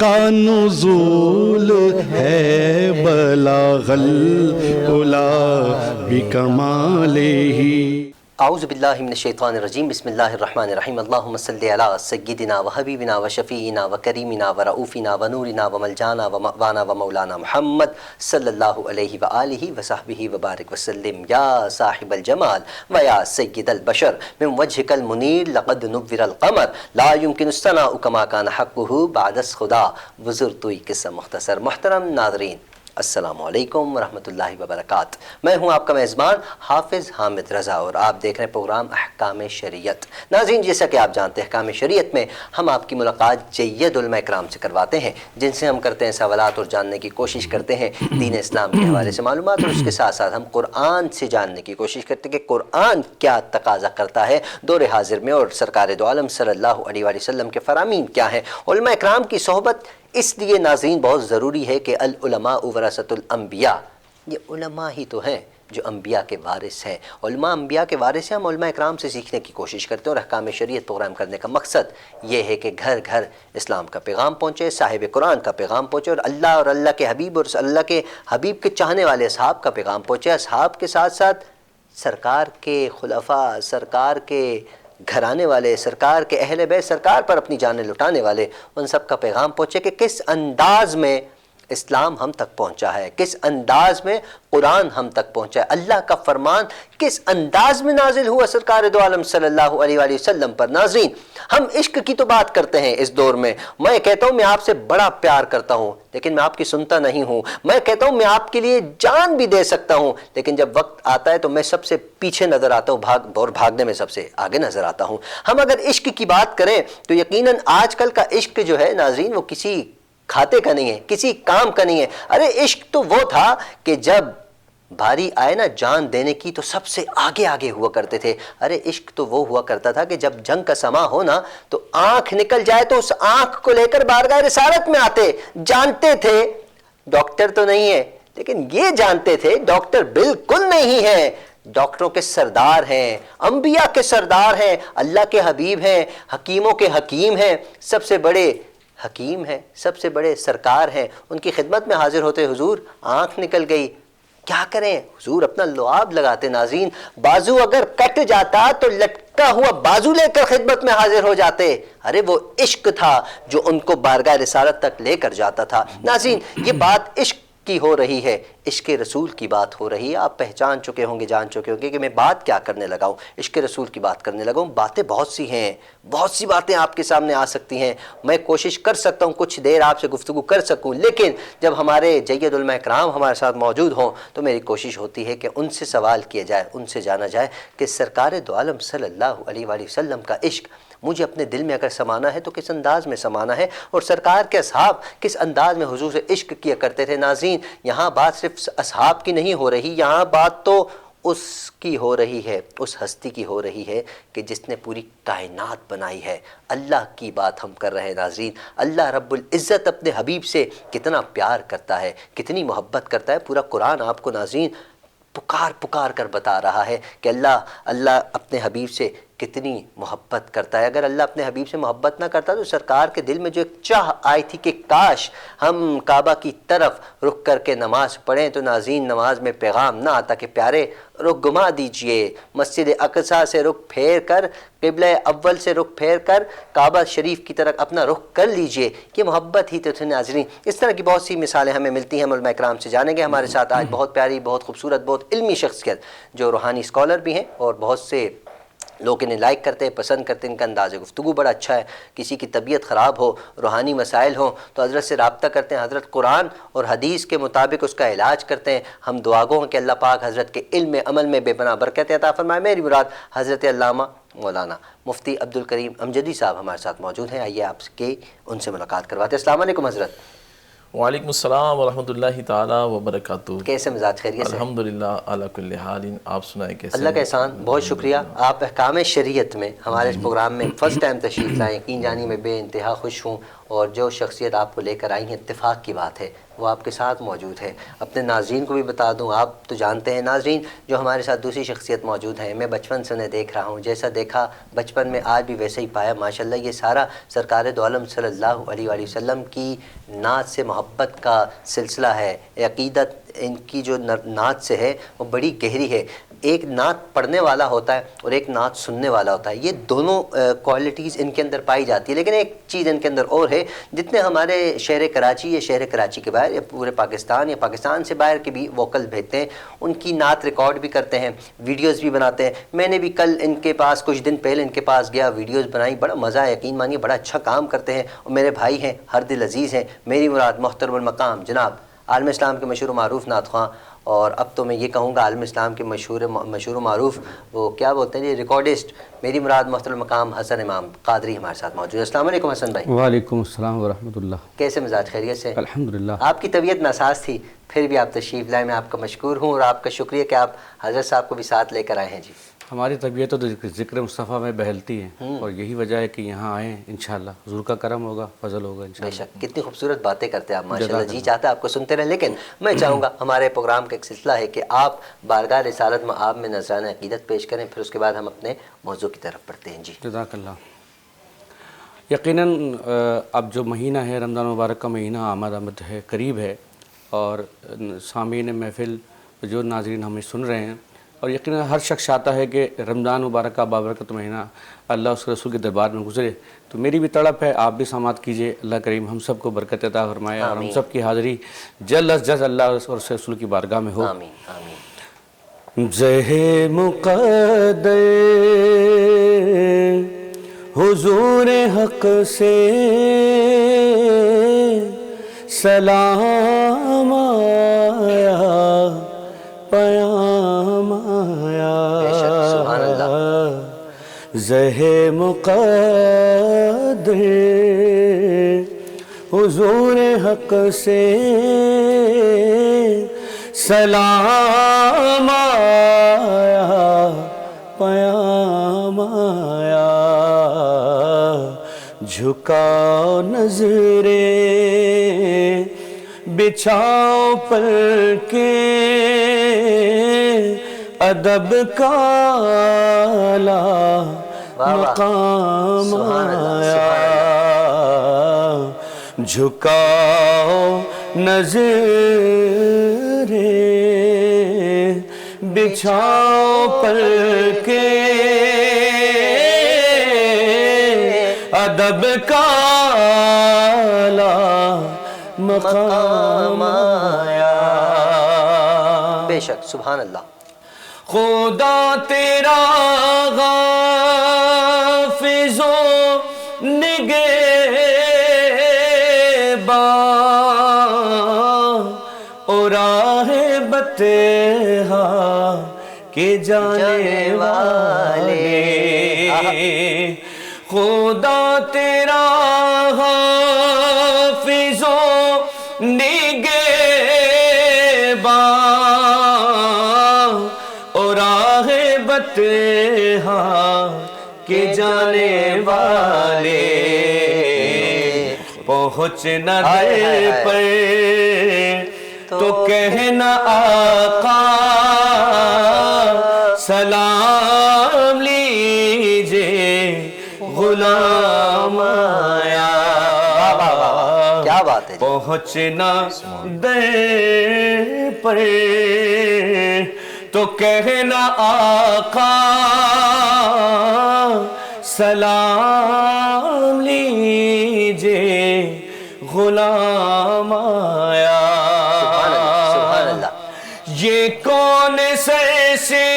کا نزول ہے بلاغ العلا بکمالہ۔ اعوذ باللہ من الشیطان الرجیم، بسم اللہ الرحمن الرحیم۔ اللہم صلی علی سیدنا و حبیبنا و شفیعنا و کریمنا و رؤوفنا و نورنا و ملجانا و مأوانا و مولانا محمد صلی اللہ علیہ وآلہ وصحبہ وبارک وسلم۔ یا صاحب الجمال و یا سید البشر من وجہک المنیر لقد نور القمر لا يمکن الثناء کما کان حقہ بعد از خدا۔ بزرگ توئی قصہ مختصر۔ محترم ناظرین، السلام علیکم ورحمۃ اللہ وبرکاتہ۔ میں ہوں آپ کا میزبان حافظ حامد رضا اور آپ دیکھ رہے ہیں پروگرام احکام شریعت۔ ناظرین، جیسا کہ آپ جانتے ہیں احکام شریعت میں ہم آپ کی ملاقات جید علماء کرام سے کرواتے ہیں، جن سے ہم کرتے ہیں سوالات اور جاننے کی کوشش کرتے ہیں دین اسلام کے حوالے سے معلومات، اور اس کے ساتھ ساتھ ہم قرآن سے جاننے کی کوشش کرتے ہیں کہ قرآن کیا تقاضا کرتا ہے دور حاضر میں، اور سرکار دو عالم صلی اللہ علیہ وآلہ وسلم کے فرامین کیا ہیں۔ علماء کرام کی صحبت اس لیے ناظرین بہت ضروری ہے کہ العلماء ورثۃ الانبیاء، یہ علماء ہی تو ہیں جو انبیاء کے وارث ہیں۔ علماء انبیاء کے وارث ہیں۔ ہم علماء اکرام سے سیکھنے کی کوشش کرتے ہیں، اور احکام شریعت پروگرام کرنے کا مقصد یہ ہے کہ گھر گھر اسلام کا پیغام پہنچے، صاحب قرآن کا پیغام پہنچے، اور اللہ کے حبیب اور اللہ کے حبیب کے چاہنے والے اصحاب کا پیغام پہنچے۔ اصحاب کے ساتھ ساتھ سرکار کے خلفاء، سرکار کے گھرانے والے، سرکار کے اہل بیت، سرکار پر اپنی جانیں لٹانے والے، ان سب کا پیغام پہنچے کہ کس انداز میں اسلام ہم تک پہنچا ہے، کس انداز میں قرآن ہم تک پہنچا ہے، اللہ کا فرمان کس انداز میں نازل ہوا سرکار دو عالم صلی اللہ علیہ وآلہ وسلم پر۔ ناظرین، ہم عشق کی تو بات کرتے ہیں اس دور میں۔ میں کہتا ہوں میں آپ سے بڑا پیار کرتا ہوں، لیکن میں آپ کی سنتا نہیں ہوں۔ میں کہتا ہوں میں آپ کے لیے جان بھی دے سکتا ہوں، لیکن جب وقت آتا ہے تو میں سب سے پیچھے نظر آتا ہوں، اور بھاگنے میں سب سے آگے نظر آتا ہوں۔ ہم اگر عشق کی بات کریں تو یقیناً آج کل کا عشق جو ہے ناظرین، وہ کسی کھاتے کا نہیں ہے، کسی کام کا نہیں ہے۔ ارے عشق تو وہ تھا کہ جب بھاری آئے نا جان دینے کی تو سب سے آگے آگے ہوا کرتے تھے۔ ارے عشق تو وہ ہوا کرتا تھا کہ جب جنگ کا سما ہو نا تو آنکھ نکل جائے تو اس آنکھ کو لے کر بارگاہ رسالت میں آتے۔ جانتے تھے ڈاکٹر تو نہیں ہے، لیکن یہ جانتے تھے ڈاکٹر بالکل نہیں ہے، ڈاکٹروں کے سردار ہیں، انبیاء کے سردار ہیں، اللہ کے حبیب ہیں، حکیموں کے حکیم ہیں، سب سے بڑے حکیم ہیں، سب سے بڑے سرکار ہیں۔ ان کی خدمت میں حاضر ہوتے، حضور آنکھ نکل گئی، کیا کریں؟ حضور اپنا لعاب لگاتے۔ ناظرین، بازو اگر کٹ جاتا تو لٹکا ہوا بازو لے کر خدمت میں حاضر ہو جاتے۔ ارے وہ عشق تھا جو ان کو بارگاہ رسالت تک لے کر جاتا تھا۔ ناظرین، یہ بات عشق کی ہو رہی ہے، عشق رسول کی بات ہو رہی ہے۔ آپ پہچان چکے ہوں گے، جان چکے ہوں گے کہ میں بات کیا کرنے لگا ہوں، عشق رسول کی بات کرنے لگا ہوں۔ باتیں بہت سی ہیں، بہت سی باتیں آپ کے سامنے آ سکتی ہیں۔ میں کوشش کر سکتا ہوں کچھ دیر آپ سے گفتگو کر سکوں، لیکن جب ہمارے جید علماء کرام ہمارے ساتھ موجود ہوں تو میری کوشش ہوتی ہے کہ ان سے سوال کیا جائے، ان سے جانا جائے کہ سرکار دو عالم صلی اللہ علیہ وآلہ وسلم کا عشق مجھے اپنے دل میں اگر سمانا ہے تو کس انداز میں سمانا ہے، اور سرکار کے اصحاب کس انداز میں حضور سے عشق کیا کرتے تھے۔ ناظرین، یہاں بات صرف اصحاب کی نہیں ہو رہی، یہاں بات تو اس کی ہو رہی ہے، اس ہستی کی ہو رہی ہے کہ جس نے پوری کائنات بنائی ہے۔ اللہ کی بات ہم کر رہے ہیں ناظرین۔ اللہ رب العزت اپنے حبیب سے کتنا پیار کرتا ہے، کتنی محبت کرتا ہے۔ پورا قرآن آپ کو ناظرین پکار پکار کر بتا رہا ہے کہ اللہ اپنے حبیب سے کتنی محبت کرتا ہے۔ اگر اللہ اپنے حبیب سے محبت نہ کرتا تو سرکار کے دل میں جو ایک چاہ آئی تھی کہ کاش ہم کعبہ کی طرف رخ کر کے نماز پڑھیں، تو ناظرین نماز میں پیغام نہ آتا کہ پیارے رخ گما دیجئے، مسجد اقصیٰ سے رخ پھیر کر، قبلہ اول سے رخ پھیر کر کعبہ شریف کی طرف اپنا رخ کر لیجئے۔ یہ محبت ہی تو تھی ناظرین۔ اس طرح کی بہت سی مثالیں ہمیں ملتی ہیں، ہم علماء کرام سے جانیں گے۔ ہمارے ساتھ آج بہت پیاری، بہت خوبصورت، بہت علمی شخصیت جو روحانی اسکالر بھی ہیں، اور بہت سے لوگ انہیں لائک کرتے ہیں، پسند کرتے ہیں، ان کا انداز گفتگو بڑا اچھا ہے۔ کسی کی طبیعت خراب ہو، روحانی مسائل ہوں تو حضرت سے رابطہ کرتے ہیں، حضرت قرآن اور حدیث کے مطابق اس کا علاج کرتے ہیں۔ ہم دعا گو ہیں کہ اللہ پاک حضرت کے علم عمل میں بے پناہ برکت عطا فرمائے۔ میری مراد حضرت علامہ مولانا مفتی عبدالکریم امجدی صاحب ہمارے ساتھ موجود ہیں۔ آئیے آپ کے ان سے ملاقات کرواتے ہیں۔ السلام علیکم حضرت۔ وعلیکم السلام ورحمۃ اللہ تعالیٰ وبرکاتہ۔ کیسے مزاج؟ خیریت سے؟ الحمدللہ علی کل حال۔ آپ سنائیں کیسے؟ اللہ کا احسان، بہت شکریہ۔ آپ احکام شریعت میں ہمارے اس پروگرام میں فرسٹ ٹائم تشریف لائیں، یقین جانی میں بے انتہا خوش ہوں، اور جو شخصیت آپ کو لے کر آئی ہیں اتفاق کی بات ہے وہ آپ کے ساتھ موجود ہے۔ اپنے ناظرین کو بھی بتا دوں، آپ تو جانتے ہیں ناظرین، جو ہمارے ساتھ دوسری شخصیت موجود ہیں، میں بچپن سے انہیں دیکھ رہا ہوں، جیسا دیکھا بچپن میں آج بھی ویسے ہی پایا ماشاءاللہ۔ یہ سارا سرکار دو عالم صلی اللہ علیہ وآلہ وسلم کی نعت سے محبت کا سلسلہ ہے۔ عقیدت ان کی جو نعت سے ہے وہ بڑی گہری ہے۔ ایک نعت پڑھنے والا ہوتا ہے اور ایک نعت سننے والا ہوتا ہے، یہ دونوں کوالٹیز ان کے اندر پائی جاتی ہے۔ لیکن ایک چیز ان کے اندر اور ہے، جتنے ہمارے شہر کراچی یا شہر کراچی کے باہر یا پورے پاکستان یا پاکستان سے باہر کے بھی ووکل بھیجتے ہیں، ان کی نعت ریکارڈ بھی کرتے ہیں، ویڈیوز بھی بناتے ہیں۔ میں نے بھی کل ان کے پاس کچھ دن پہلے ان کے پاس گیا، ویڈیوز بنائی، بڑا مزہ ہے، یقین مانیے بڑا اچھا کام کرتے ہیں، اور میرے بھائی ہیں، ہر دل عزیز ہیں۔ میری مراد محترم المقام جناب عالم اسلام کے مشہور و معروف نعت خواں، اور اب تو میں یہ کہوں گا عالم اسلام کے مشہور و معروف وہ کیا بولتے ہیں ریکارڈسٹ، میری مراد محترم مقام حسن امام قادری ہمارے ساتھ موجود ہے۔ السلام علیکم حسن بھائی۔ وعلیکم السلام ورحمۃ اللہ۔ کیسے مزاج، خیریت سے؟ الحمدللہ۔ آپ کی طبیعت ناساز تھی، پھر بھی آپ تشریف لائے، میں آپ کا مشکور ہوں، اور آپ کا شکریہ کہ آپ حضرت صاحب کو بھی ساتھ لے کر آئے ہیں۔ جی ہماری طبیعت تو ذکر مصطفیٰ میں بہلتی ہے، اور یہی وجہ ہے کہ یہاں آئیں، انشاءاللہ حضور کا کرم ہوگا، فضل ہوگا بے انشاءاللہ۔ شک، کتنی خوبصورت باتیں کرتے ہیں آپ ماشاءاللہ، جی چاہتا ہے آپ کو سنتے رہیں۔ لیکن میں چاہوں گا ہمارے پروگرام کا ایک سلسلہ ہے کہ آپ بارگاہ رسالت میں آپ میں نذرانہ عقیدت پیش کریں، پھر اس کے بعد ہم اپنے موضوع کی طرف بڑھتے ہیں۔ جی جزاک اللہ۔ یقیناً اب جو مہینہ ہے رمضان مبارک کا مہینہ آمد ہے، قریب ہے، اور سامعین محفل جو ناظرین ہمیں سن رہے ہیں، اور یقیناً ہر شخص چاہتا ہے کہ رمضان مبارک کا بابرکت مہینہ اللہ اس کے رسول کے دربار میں گزرے، تو میری بھی تڑپ ہے، آپ بھی سماعت کیجئے، اللہ کریم ہم سب کو برکت عطا فرمائے، اور ہم سب کی حاضری جلد از جلد اللہ اور اس کے رسول کی بارگاہ میں ہو۔ آمین آمین۔ زہ مقدر حضور حق سے سلام آیا، پیام آیا، بے شک، سبحان اللہ۔ زہ مقدر حضور حق سے سلام آیا، پیام آیا، جھکاؤ نظریں بچھاؤ پر کے ادب کا اعلیٰ مقام آیا، جھکاؤ نظریں بچھاؤ پر کے ادب کا اعلیٰ مقام آیا۔ بے شک، سبحان اللہ۔ خدا تیرا حافظ و نگہباں اور راہ بتہا کے جانے والے، خدا تیرا حافظ و نگہباں اور راہ بتہا کے جانے والے، پہنچ نہ در پر تو کہنا آقا سلام لیجے غلام آیا، کیا بات ہے۔ پہنچنا در پر تو کہنا آقا سلام لیجے غلام آیا، سبحان اللہ۔ یہ کون سر سے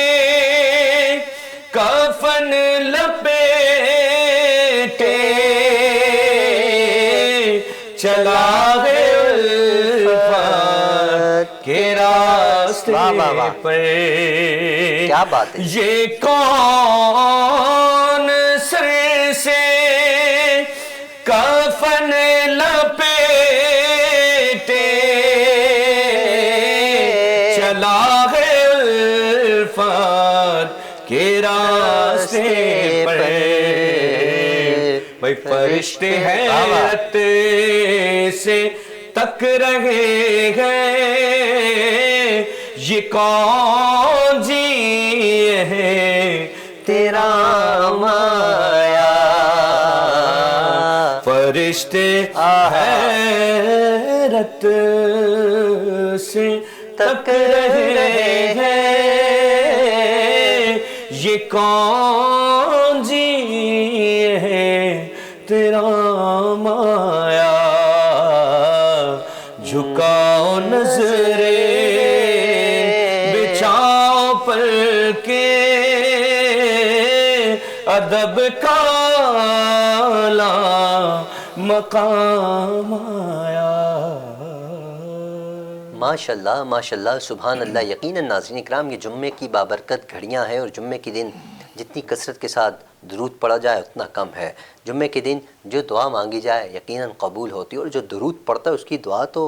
کفن لپیٹے چلا ہے الفت کے راستے پر، کیا بات ہے۔ یہ کون سر سے کفن لپیٹے چلا ہے الفت کے راستے پر، بھائی فرشتے حیرت سے تک رہے ہیں یہ کون جی ہے تیرا مایا. فرشتے حیرت سے تک رہے ہیں یہ کون جی ہے تیرا مایا. جھکاؤ نظریں بچھاؤ پر کے ادب کا اعلیٰ مقام آیا. ماشاءاللہ ماشاءاللہ سبحان اللہ. یقیناً ناظرین اکرام یہ جمعے کی بابرکت گھڑیاں ہیں، اور جمعے کے دن جتنی کثرت کے ساتھ درود پڑھا جائے اتنا کم ہے. جمعے کے دن جو دعا مانگی جائے یقیناً قبول ہوتی ہے، اور جو درود پڑھتا ہے اس کی دعا تو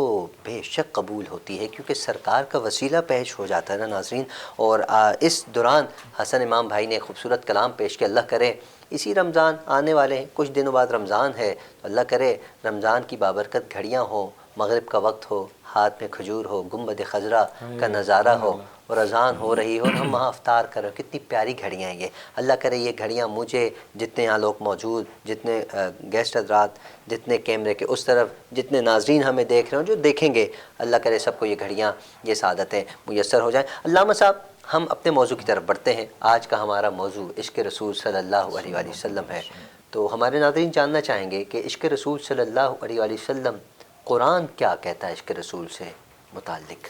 بے شک قبول ہوتی ہے، کیونکہ سرکار کا وسیلہ پیش ہو جاتا ہے نا ناظرین. اور اس دوران حسن امام بھائی نے خوبصورت کلام پیش کیا. اللہ کرے اسی رمضان آنے والے ہیں، کچھ دنوں بعد رمضان ہے، تو اللہ کرے رمضان کی بابرکت گھڑیاں ہوں، مغرب کا وقت ہو، ہاتھ میں کھجور ہو، گنبد خضرا کا نظارہ ہو، اور اذان ہو رہی ہو اور ہم وہاں افطار کر رہے ہو. کتنی پیاری گھڑیاں ہیں یہ. اللہ کرے یہ گھڑیاں مجھے، جتنے یہاں لوگ موجود، جتنے گیسٹ حضرات، جتنے کیمرے کے اس طرف، جتنے ناظرین ہمیں دیکھ رہے ہوں، جو دیکھیں گے، اللہ کرے سب کو یہ گھڑیاں، یہ سعادتیں میسر ہو جائیں. علامہ صاحب ہم اپنے موضوع کی طرف بڑھتے ہیں. آج کا ہمارا موضوع عشق رسول صلی اللہ علیہ وآلہ وسلم ہے. تو ہمارے ناظرین جاننا چاہیں گے کہ عشق رسول صلی اللہ علیہ وآلہ وسلم قرآن کیا کہتا ہے عشق رسول سے متعلق؟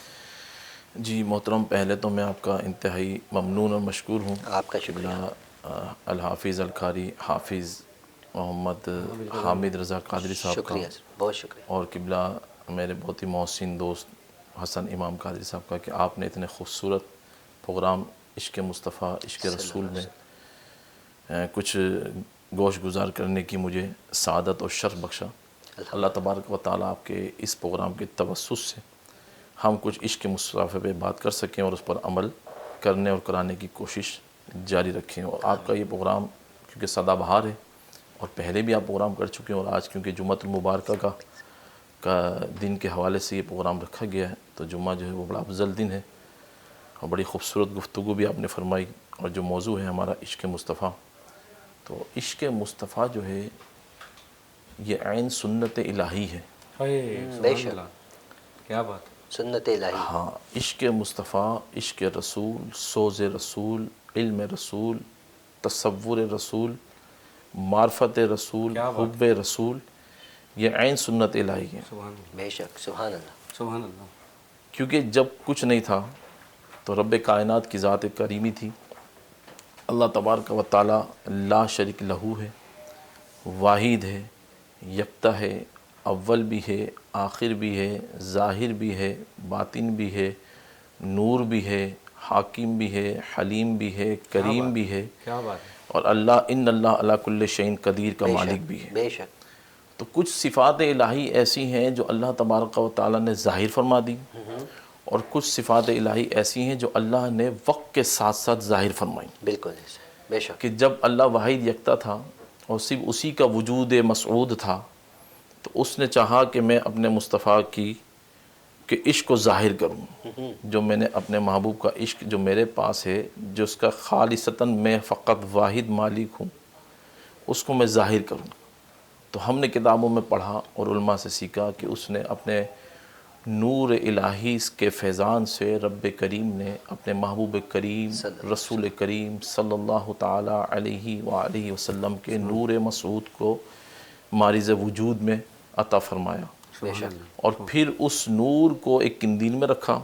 جی محترم، پہلے تو میں آپ کا انتہائی ممنون اور مشکور ہوں. آپ کا شکریہ. الحافظ القاری حافظ محمد حامد رضا قادری صاحب کا، شکریہ بہت شکریہ. اور قبلہ میرے بہت ہی محسن دوست حسن امام قادری صاحب کا کہ آپ نے اتنے خوبصورت پروگرام عشق مصطفیٰ عشق رسول میں کچھ گوش گزار کرنے کی مجھے سعادت اور شرف بخشا. اللہ تبارک و تعالیٰ آپ کے اس پروگرام کے توسط سے ہم کچھ عشق مصطفیٰ پہ بات کر سکیں اور اس پر عمل کرنے اور کرانے کی کوشش جاری رکھیں. اور آپ کا یہ پروگرام کیونکہ سدا بہار ہے، اور پہلے بھی آپ پروگرام کر چکے ہیں، اور آج کیونکہ جمعۃ المبارکہ کا دن کے حوالے سے یہ پروگرام رکھا گیا ہے، تو جمعہ جو ہے وہ بڑا افضل دن ہے، اور بڑی خوبصورت گفتگو بھی آپ نے فرمائی. اور جو موضوع ہے ہمارا عشق مصطفیٰ، تو عشق مصطفیٰ جو ہے یہ عین سنت الہی ہے. بے شک. کیا بات. سنت الہی. ہاں، عشق مصطفیٰ، عشق رسول، سوز رسول، علم رسول، تصور رسول، معرفت رسول، حب رسول، یہ عین سنت الہی ہے. بے شک. سبحان اللہ. سبحان اللہ. کیونکہ جب کچھ نہیں تھا تو رب کائنات کی ذات کریمی تھی. اللہ تبارک و تعالیٰ لا شریک لہو ہے، واحد ہے، یکتا ہے، اول بھی ہے، آخر بھی ہے، ظاہر بھی ہے، باطن بھی ہے، نور بھی ہے، حاکم بھی ہے، حلیم بھی ہے، کریم بھی ہے. کیا بات ہے. اور اللہ ان اللہ علی کل شیء قدیر کا مالک بھی ہے. بے شک. تو کچھ صفات الہی ایسی ہیں جو اللہ تبارک و تعالیٰ نے ظاہر فرما دی، اور کچھ صفات الہی ایسی ہیں جو اللہ نے وقت کے ساتھ ساتھ ظاہر فرمائی. بالکل بے شک. کہ جب اللہ واحد یکتا تھا اور صرف اسی کا وجود مسعود تھا، تو اس نے چاہا کہ میں اپنے مصطفیٰ کی کہ عشق کو ظاہر کروں. جو میں نے اپنے محبوب کا عشق جو میرے پاس ہے، جو اس کا خالصتاً میں فقط واحد مالک ہوں، اس کو میں ظاہر کروں. تو ہم نے کتابوں میں پڑھا اور علماء سے سیکھا کہ اس نے اپنے نور الہی کے فیضان سے رب کریم نے اپنے محبوب کریم رسول کریم صلی اللہ تعالیٰ علیہ وآلہ وسلم کے نور مسعود کو مارز وجود میں عطا فرمایا. اور پھر اس نور کو ایک قندیل میں رکھا،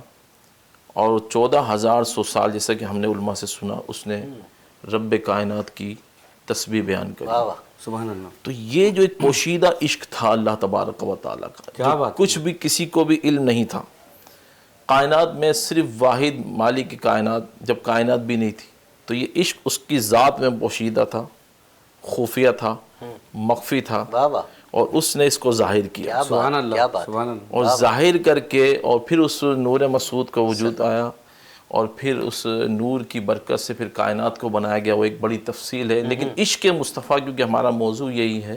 اور 14,100 سال جیسا کہ ہم نے علماء سے سنا، اس نے رب کائنات کی تسبیح بیان کری. سبحان اللہ. تو یہ جو ایک پوشیدہ عشق تھا اللہ تبارک و تعالیٰ کا، کیا جو بات. کچھ بھی کسی کو بھی علم نہیں تھا. کائنات میں صرف واحد مالک کی کائنات، جب کائنات بھی نہیں تھی تو یہ عشق اس کی ذات میں پوشیدہ تھا، خفیہ تھا، مخفی تھا، اور اس نے اس کو ظاہر کیا. سبحان اللہ. سبحان اللہ. اور ظاہر کر کے، اور پھر اس نور مسعود کا وجود آیا، اور پھر اس نور کی برکت سے پھر کائنات کو بنایا گیا. وہ ایک بڑی تفصیل ہے، لیکن عشق مصطفیٰ کیونکہ ہمارا موضوع یہی ہے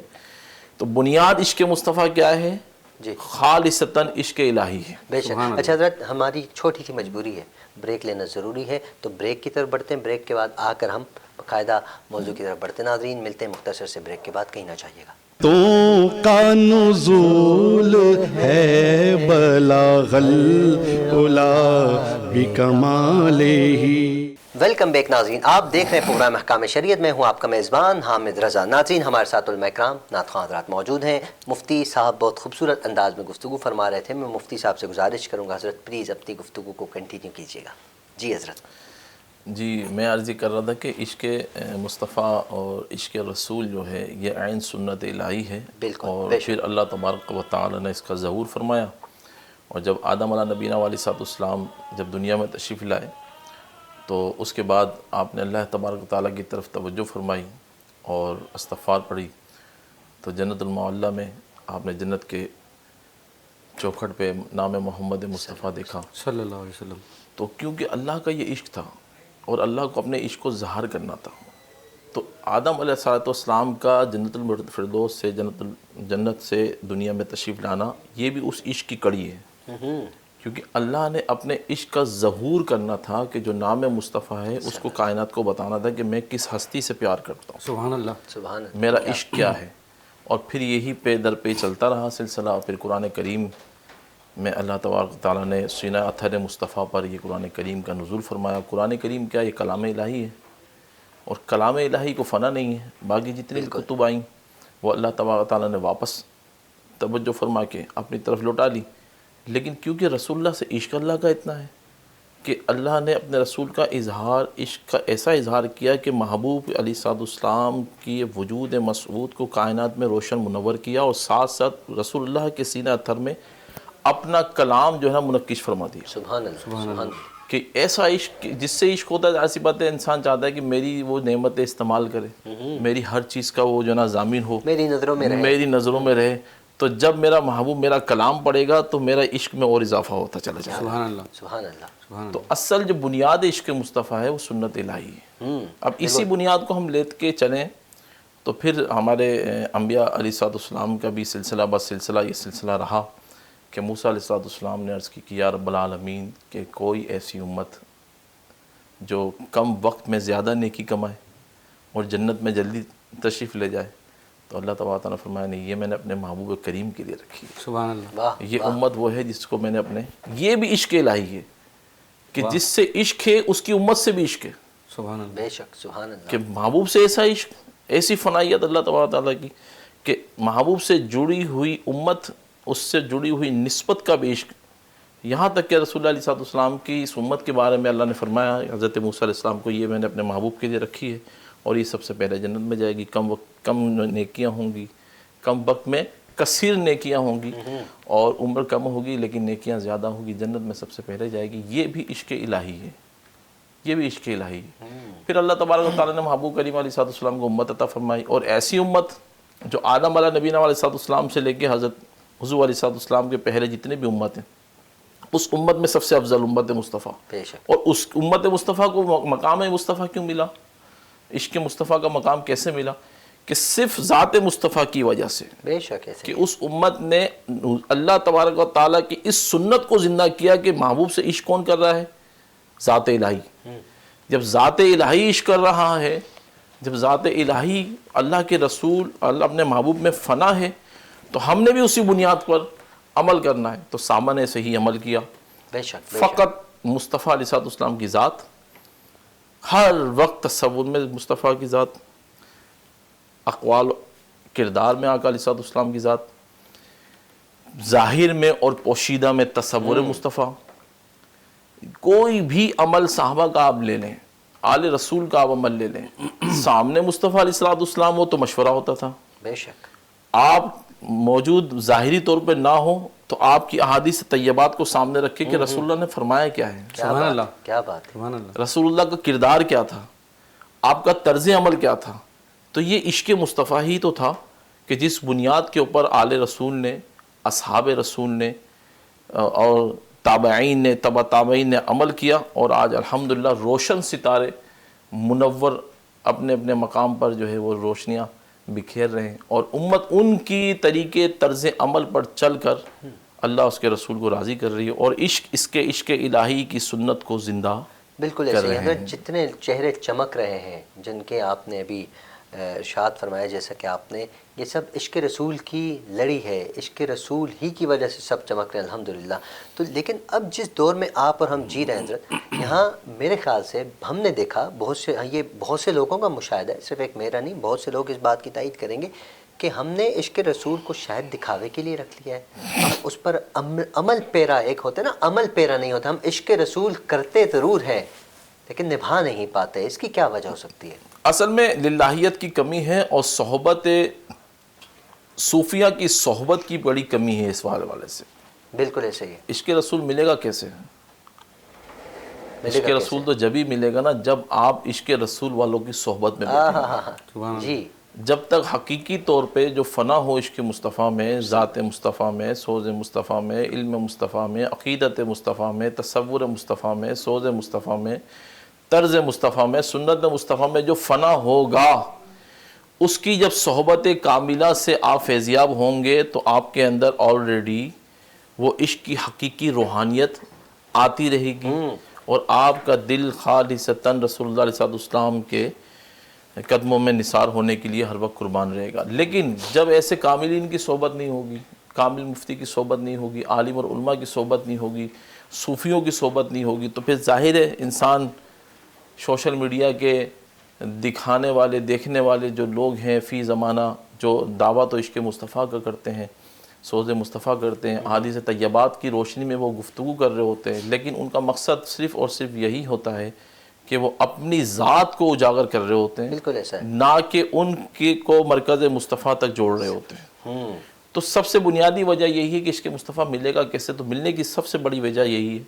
تو بنیاد عشق مصطفیٰ کیا ہے؟ جی خالصتاً عشق الہی ہے. بے شک. اچھا حضرت ہماری چھوٹی سی مجبوری ہے، بریک لینا ضروری ہے، تو بریک کی طرف بڑھتے ہیں. بریک کے بعد آ کر ہم باقاعدہ موضوع کی طرف بڑھتے ہیں. ناظرین ملتے ہیں مختصر سے بریک کے بعد، کہیں نہ جائیے گا. تو کا نزول ہے بلاغ العلا بکمالہ. ویلکم بیک ناظرین، آپ دیکھ رہے ہیں پروگرام احکام شریعت. میں ہوں آپ کا میزبان حامد رضا. ناظرین ہمارے ساتھ علماء کرام نعت خواں حضرات موجود ہیں. مفتی صاحب بہت خوبصورت انداز میں گفتگو فرما رہے تھے. میں مفتی صاحب سے گزارش کروں گا حضرت پلیز اپنی گفتگو کو کنٹینیو کیجیے گا. جی حضرت. جی میں عرض کر رہا تھا کہ عشق مصطفیٰ اور عشق رسول جو ہے یہ عین سنت الہی ہے. بالکل، اور بے شک. پھر اللہ تبارک و تعالی نے اس کا ظہور فرمایا. اور جب آدم علیہ نبینا علیہ السلام جب دنیا میں تشریف لائے تو اس کے بعد آپ نے اللہ تبارک و تعالیٰ کی طرف توجہ فرمائی اور استغفار پڑھی. تو جنت المعلیٰ میں آپ نے جنت کے چوکھٹ پہ نام محمد مصطفیٰ دیکھا. صلی اللہ علیہ وسلم. تو کیونکہ اللہ کا یہ عشق تھا اور اللہ کو اپنے عشق کو ظاہر کرنا تھا، تو آدم علیہ السلام کا جنت الفردوس سے جنت سے دنیا میں تشریف لانا یہ بھی اس عشق کی کڑی ہے. کیونکہ اللہ نے اپنے عشق کا ظہور کرنا تھا کہ جو نام مصطفیٰ ہے اس کو کائنات کو بتانا تھا کہ میں کس ہستی سے پیار کرتا ہوں، سبحان اللہ. سبحان اللہ. میرا عشق کیا ہے. اور پھر یہی پہ در پہ چلتا رہا سلسلہ. پھر قرآن کریم میں اللہ تبارک و تعالیٰ نے سینہ اطہر مصطفیٰ پر یہ قرآن کریم کا نزول فرمایا. قرآن کریم کیا یہ کلام الہی ہے، اور کلام الہی کو فنا نہیں ہے. باقی جتنی بھی کتب آئیں وہ اللہ تبارک و تعالیٰ نے واپس توجہ فرما کے اپنی طرف لوٹا لی. لیکن کیونکہ رسول اللہ سے عشق اللہ کا اتنا ہے کہ اللہ نے اپنے رسول کا اظہار عشق کا ایسا اظہار کیا کہ محبوب علیہ السلام کی وجود مسعود کو کائنات میں روشن منور کیا، اور ساتھ ساتھ رسول اللہ کے سینہ اطہر میں اپنا کلام جو ہے نا منقش فرما دیا. سبحان اللہ. سبحان اللہ. کہ ایسا عشق جس سے عشق ہوتا ہے، ایسی بات ہے انسان چاہتا ہے کہ میری وہ نعمتیں استعمال کرے، میری ہر چیز کا وہ جو ہے نا ضامن ہو، میری نظروں میں رہے. میری نظروں میں رہے. تو جب میرا محبوب میرا کلام پڑھے گا تو میرا عشق میں اور اضافہ ہوتا چلا جائے گا. سبحان اللہ. سبحان اللہ. سبحان تو اصل جو بنیاد عشق مصطفیٰ ہے وہ سنت الہی ہے. اب اسی بنیاد کو ہم لے کے چلیں تو پھر ہمارے انبیاء علیہ السلام کا بھی سلسلہ بس سلسلہ یہ سلسلہ رہا کہ موسیٰ علیہ السلام نے عرض کی کہ یا رب العالمین کہ کوئی ایسی امت جو کم وقت میں زیادہ نیکی کمائے اور جنت میں جلدی تشریف لے جائے. تو اللہ تبارک تعالیٰ نے فرمایا نہیں، یہ میں نے اپنے محبوب کریم کے لیے رکھی ہے. سبحان اللہ. واہ. یہ امت وہ ہے جس کو میں نے اپنے، یہ بھی عشق الہی ہے کہ جس سے عشق ہے اس کی امت سے بھی عشق ہے. سبحان اللہ. بے شک. سبحان اللہ. کہ محبوب سے ایسا عشق، ایسی فنائیت اللہ تبارک تعالیٰ کی کہ محبوب سے جڑی ہوئی امت، اس سے جڑی ہوئی نسبت کا بھی عشق. یہاں تک کہ رسول اللہ علیہ السلام کی اس امت کے بارے میں اللہ نے فرمایا حضرت موسیٰ علیہ السلام کو، یہ میں نے اپنے محبوب کے لیے رکھی ہے اور یہ سب سے پہلے جنت میں جائے گی. کم نیکیاں ہوں گی، کم وقت میں کثیر نیکیاں ہوں گی، اور عمر کم ہوگی لیکن نیکیاں زیادہ ہوں گی. جنت میں سب سے پہلے جائے گی. یہ بھی عشق الہی ہے، یہ بھی عشق الہی ہے. پھر اللہ تبارک و تعالیٰ نے محبوب کریم علیہ السلام کو امت عطا فرمائی، اور ایسی امت جو آدم علیہ نبینا علیہ السلام سے لے کے حضرت حضور علیہ السلام کے پہلے جتنے بھی امت ہیں، اس امت میں سب سے افضل امت مصطفیٰ. بے شک. اور اس امت مصطفیٰ کو مقام مصطفیٰ کیوں ملا؟ عشق مصطفیٰ کا مقام کیسے ملا؟ کہ صرف ذات مصطفیٰ کی وجہ سے، بے شک ایسے کہ اس امت نے اللہ تبارک و تعالیٰ کی اس سنت کو زندہ کیا کہ محبوب سے عشق کون کر رہا ہے؟ ذات الہی. جب ذات الہی عشق کر رہا ہے، جب ذات الہی اللہ کے رسول اللہ اپنے محبوب میں فنا ہے، تو ہم نے بھی اسی بنیاد پر عمل کرنا ہے. تو سامنے سے ہی عمل کیا. بے شک. فقط مصطفیٰ علیہ السلام کی ذات، ہر وقت تصور میں مصطفیٰ کی ذات، اقوال کردار میں آقا علیہ السلام کی ذات، ظاہر میں اور پوشیدہ میں تصور مصطفیٰ. کوئی بھی عمل صحابہ کا آپ لے لیں، آل رسول کا آپ عمل لے لیں، سامنے مصطفیٰ علیہ السلام ہو تو مشورہ ہوتا تھا. بے شک. آپ موجود ظاہری طور پہ نہ ہو تو آپ کی احادیث طیبات کو سامنے رکھے کہ رسول اللہ نے فرمایا کیا ہے، سبحان اللہ. کیا بات ہے. سبحان اللہ. رسول اللہ کا کردار کیا تھا، آپ کا طرز عمل کیا تھا. تو یہ عشق مصطفیٰ ہی تو تھا کہ جس بنیاد کے اوپر آل رسول نے، اصحاب رسول نے اور تابعین نے، تبع تابعین نے عمل کیا، اور آج الحمدللہ روشن ستارے منور اپنے اپنے مقام پر جو ہے وہ روشنیاں بکھیر رہے ہیں، اور امت ان کی طریقے طرز عمل پر چل کر اللہ اس کے رسول کو راضی کر رہی ہے، اور عشق الہی کی سنت کو زندہ بالکل کر ایسے رہے ہی ہیں۔ اگر جتنے چہرے چمک رہے ہیں جن کے آپ نے ابھی ارشاد فرمایا، جیسا کہ آپ نے، یہ سب عشق رسول کی لڑی ہے، عشق رسول ہی کی وجہ سے سب چمک رہے ہیں الحمدللہ۔ تو لیکن اب جس دور میں آپ اور ہم جی رہے ہیں حضرت، یہاں میرے خیال سے ہم نے دیکھا بہت سے لوگوں کا مشاہدہ ہے، صرف ایک میرا نہیں، بہت سے لوگ اس بات کی تائید کریں گے کہ ہم نے عشق رسول کو شاید دکھاوے کے لیے رکھ لیا ہے، ہم اس پر عمل پیرا، ایک ہوتا ہے نا عمل پیرا نہیں ہوتا، ہم عشق رسول کرتے ضرور ہیں لیکن نبھا نہیں پاتے، اس کی کیا وجہ ہو سکتی ہے؟ اصل میں للہیت کی کمی ہے، اور صحبت صوفیہ کی صحبت کی بڑی کمی ہے اس حوالے سے۔ بالکل ایسے ہی ہے۔ عشق رسول ملے گا کیسے؟ ملے گا عشق رسول تو جب ہی ملے گا نا جب آپ عشق رسول والوں کی صحبت میں بیٹھیں گے۔ جی جب تک حقیقی طور پہ جو فنا ہو عشق مصطفیٰ میں، ذات مصطفیٰ میں، سوز مصطفیٰ میں، علم مصطفیٰ میں، عقیدت مصطفیٰ میں، تصور مصطفیٰ میں، سوز مصطفیٰ میں، طرز مصطفیٰ میں، سنت مصطفیٰ میں جو فنا ہوگا، اس کی جب صحبت کاملہ سے آپ فیضیاب ہوں گے تو آپ کے اندر آلریڈی وہ عشق کی حقیقی روحانیت آتی رہے گی، اور آپ کا دل خالصتاً رسول اللہ علیہ السلام کے قدموں میں نثار ہونے کے لیے ہر وقت قربان رہے گا۔ لیکن جب ایسے کاملین کی صحبت نہیں ہوگی، کامل مفتی کی صحبت نہیں ہوگی، عالم اور علماء کی صحبت نہیں ہوگی، صوفیوں کی صحبت نہیں ہوگی، تو پھر ظاہر ہے انسان سوشل میڈیا کے دکھانے والے، دیکھنے والے جو لوگ ہیں فی زمانہ، جو دعویٰ تو عشق مصطفیٰ کا کرتے ہیں، سوز مصطفیٰ کرتے ہیں، احادیث طیبات کی روشنی میں وہ گفتگو کر رہے ہوتے ہیں، لیکن ان کا مقصد صرف اور صرف یہی ہوتا ہے کہ وہ اپنی ذات کو اجاگر کر رہے ہوتے ہیں، بالکل ایسا ہے۔ نہ کہ ان کو مرکز مصطفیٰ تک جوڑ رہے ہوتے ہیں۔ تو سب سے بنیادی وجہ یہی ہے کہ عشق مصطفیٰ ملے گا کیسے؟ تو ملنے کی سب سے بڑی وجہ یہی ہے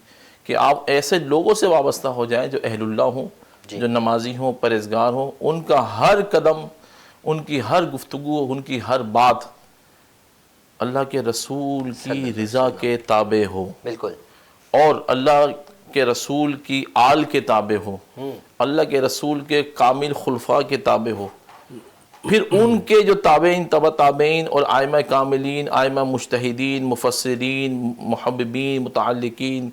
کہ آپ ایسے لوگوں سے وابستہ ہو جائیں جو اہل اللہ ہوں، جو نمازی ہوں، پرہیزگار ہوں، ان کا ہر قدم، ان کی ہر گفتگو، ان کی ہر بات اللہ کے رسول کی رضا کے تابع ہو، بالکل، اور اللہ کے رسول کی آل کے تابع ہو، اللہ کے رسول کے کامل خلفاء کے تابع ہو، پھر ان کے جو تابعین، تبع تابعین اور ائمہ کاملین، ائمہ مجتہدین، مفسرین، محببین، متعلقین،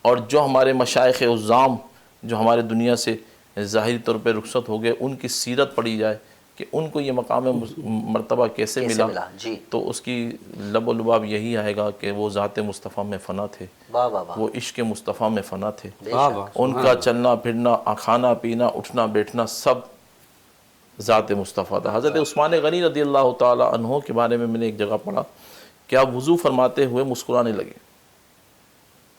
اور جو ہمارے مشائخ عظام جو ہمارے دنیا سے ظاہری طور پہ رخصت ہو گئے، ان کی سیرت پڑھی جائے کہ ان کو یہ مقام مرتبہ کیسے ملا، جی، تو اس کی لب و لباب یہی آئے گا کہ وہ ذات مصطفیٰ میں فنا تھے، واہ واہ واہ، وہ عشق مصطفیٰ میں فنا تھے، بے شک، ان کا چلنا پھرنا، کھانا پینا، اٹھنا بیٹھنا سب ذات مصطفیٰ تھا۔ حضرت عثمان غنی رضی اللہ تعالی عنہ کے بارے میں نے ایک جگہ پڑھا کہ آپ وضو فرماتے ہوئے مسکرانے لگے،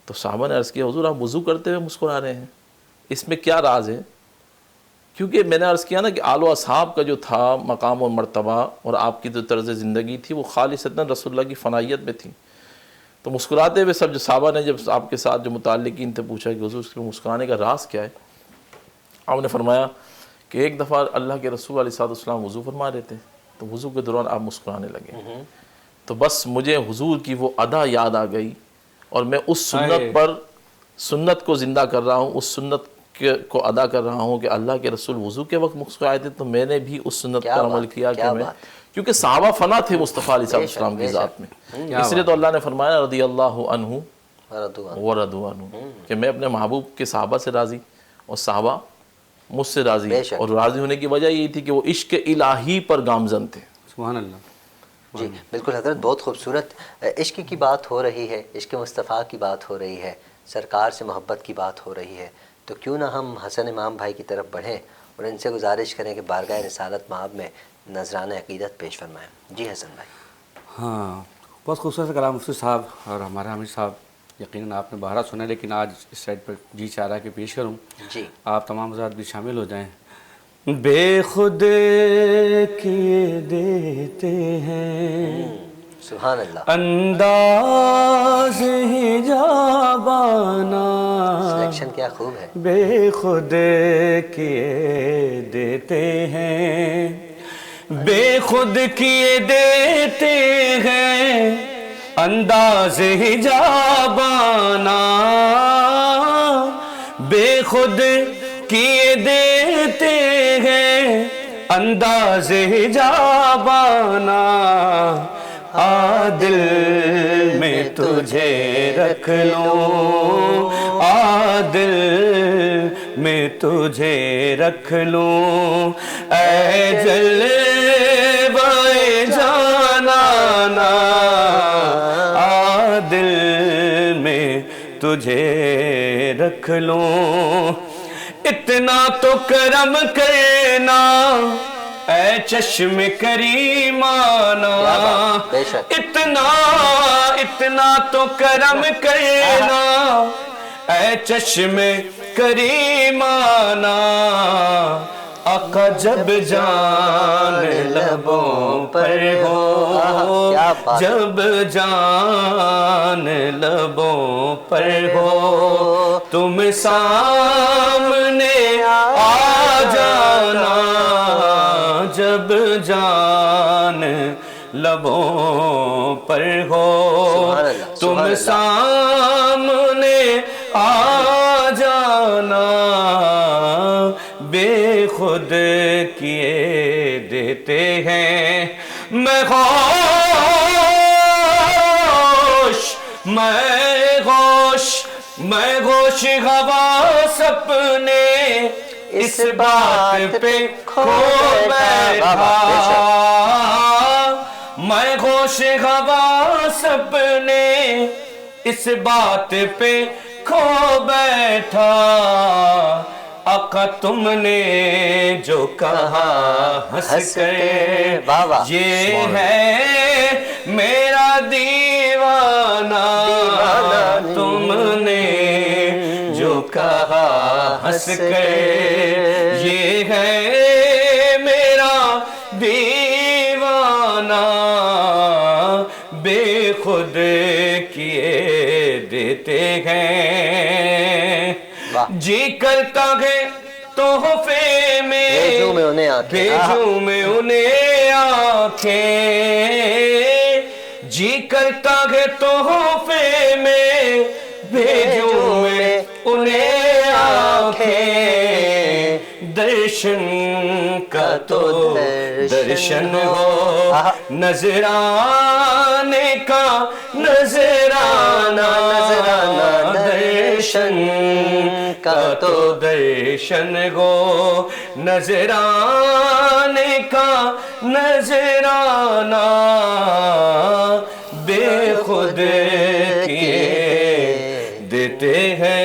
تو صحابہ نے عرض کیا حضور آپ وضو کرتے ہوئے مسکرا رہے ہیں، اس میں کیا راز ہے؟ کیونکہ میں نے عرض کیا نا کہ آل و اصحاب کا جو تھا مقام اور مرتبہ اور آپ کی جو طرز زندگی تھی وہ خالصتاً رسول اللہ کی فنائیت میں تھی، تو مسکراتے ہوئے سب جو صحابہ نے جب آپ کے ساتھ جو متعلقین تھے پوچھا کہ حضور اس کے مسکرانے کا راز کیا ہے، آپ نے فرمایا کہ ایک دفعہ اللہ کے رسول علیہ السلام وضو فرما رہے تھے، تو وضو کے دوران آپ مسکرانے لگے، تو بس مجھے حضور کی وہ ادا یاد آ گئی، اور میں اس سنت کو زندہ کر رہا ہوں، اس سنت کو ادا کر رہا ہوں کہ اللہ کے رسول وضو کے وقت مسکرائے تھے، تو میں نے بھی اس سنت پر عمل کیا کہ میں، کیونکہ صحابہ فنا تھے مصطفیٰ علیہ السلام کی ذات میں، اس لیے تو اللہ نے فرمایا رضی اللہ عنہ ورضوا عنہ، کہ میں اپنے محبوب کے صحابہ سے راضی اور صحابہ مجھ سے راضی، اور راضی ہونے کی وجہ یہی تھی کہ وہ عشق الہی پر گامزن تھے۔ سبحان اللہ۔ جی بالکل حضرت، بہت خوبصورت عشق کی بات ہو رہی ہے، عشق مصطفیٰ کی بات ہو رہی ہے، سرکار سے محبت کی بات ہو رہی ہے، تو کیوں نہ ہم حسن امام بھائی کی طرف بڑھیں اور ان سے گزارش کریں کہ بارگاہ رسالت مآب میں نذران عقیدت پیش فرمائیں۔ جی حسن بھائی۔ ہاں، بہت خوبصورت کلام مفتی صاحب اور ہمارے حامد صاحب، یقیناً آپ نے بہرا سنا، لیکن آج اس سائڈ پر جی چاہ رہا ہے کہ پیش کروں، جی آپ تمام حضرات بھی شامل ہو جائیں۔ بے خود کیے دیتے ہیں سبحان اللہ، انداز حجابانہ، سلیکشن کیا خوب ہے، بے خود کیے دیتے ہیں، بے خود کیے دیتے ہیں انداز حجابانہ، بے خود کیے دیتے ہیں انداز حجابانا دل میں تجھے رکھ لوں، دل میں تجھے رکھ لوں، اے جلوے جانانا دل میں تجھے رکھ لوں، اتنا تو کرم کرنا اے چشم کریمانہ، اتنا تو کرم کرنا اے چشم کریمانہ، آقا جب جان لبوں پر ہو، جب جان لبوں پر ہو، تم سامنے آ جانا، جب جان لبوں پر ہو، تم سامنے آ جانا، بے خود کیے دیتے ہیں میں گوش حواس اپنے اس بات پہ کھو بیٹھا، میں گوش حواس اپنے اس بات پہ کھو بیٹھا، آقا تم نے جو کہا ہنس کر یہ ہے میرا دیوانہ، تم نے جو کہا ہنس کر یہ ہے میرا دیوانہ، بے خود کیے دیتے ہیں، جی کرتا ہے تحفے میں بھیجوں میں انہیں آنکھیں، جی کرتا ہے تحفے میں بھیجوں میں انہیں آنکھیں، درشن کا تو درشن ہو، نظرانے کا نظرانہ، درشن کا تو درشن ہو، نظرانے کا نظرانہ، بے خود کیے دیتے ہیں۔